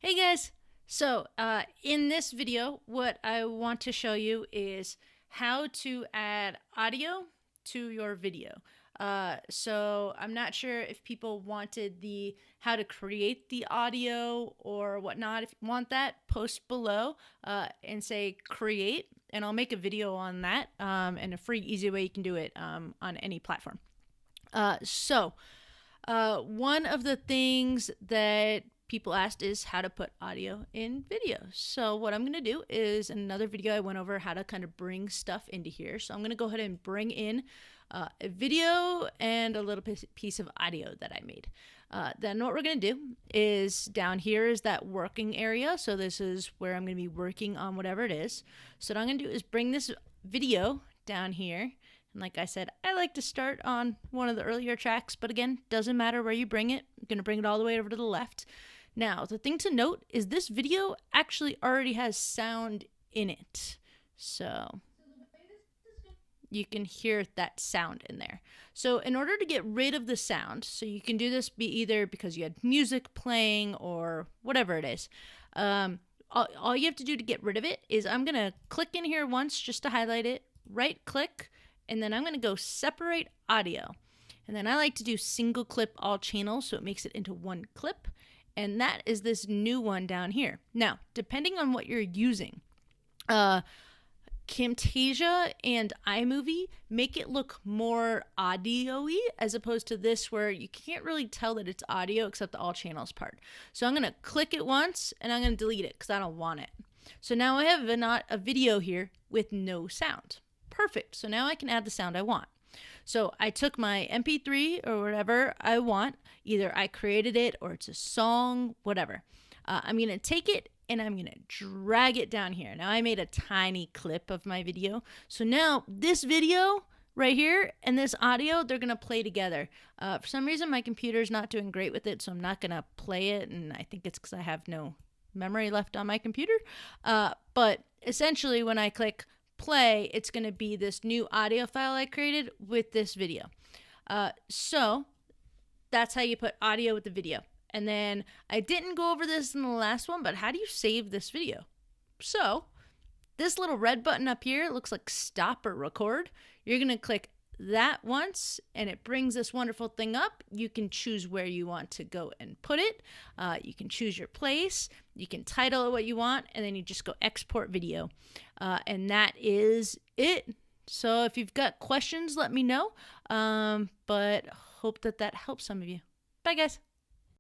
Hey guys! In this video, what I want to show you is how to add audio to your video. I'm not sure if people wanted the how to create the audio or whatnot. If you want that, post below and say create, and I'll make a video on that and a free, easy way you can do it on any platform. One of the things that people asked is how to put audio in video. So what I'm going to do is in another video I went over how to kind of bring stuff into here. So I'm going to go ahead and bring in a video and a little piece of audio that I made. Then what we're going to do is down here is that working area. So this is where I'm going to be working on whatever it is. So what I'm going to do is bring this video down here. And like I said, I like to start on one of the earlier tracks, but again, doesn't matter where you bring it. I'm going to bring it all the way over to the left. Now, the thing to note is this video actually already has sound in it. So you can hear that sound in there. So in order to get rid of the sound, so you can do this be either because you had music playing or whatever it is, all you have to do to get rid of it is I'm going to click in here once just to highlight it, right click, and then I'm going to go separate audio. And then I like to do single clip all channels so it makes it into one clip. And that is this new one down here. Now, depending on what you're using, Camtasia and iMovie make it look more audio-y as opposed to this where you can't really tell that it's audio except the all channels part. So I'm going to click it once and I'm going to delete it because I don't want it. So now I have a video here with no sound. Perfect. So now I can add the sound I want. So I took my MP3 or whatever I want. Either I created it or it's a song, whatever. I'm going to take it and I'm going to drag it down here. Now I made a tiny clip of my video. So now this video right here and this audio, they're going to play together. For some reason, my computer's not doing great with it, so I'm not going to play it. And I think it's because I have no memory left on my computer. But essentially, when I click play, it's going to be this new audio file I created with this video. So that's how you put audio with the video. And then I didn't go over this in the last one, but how do you save this video? So this little red button up here looks like stop or record. You're going to click that once and it brings this wonderful thing up. You can choose where you want to go and put it. You can choose your place. You can title it what you want, and then you just go export video. And that is it. So if you've got questions, let me know. But hope that helps some of you. Bye, guys.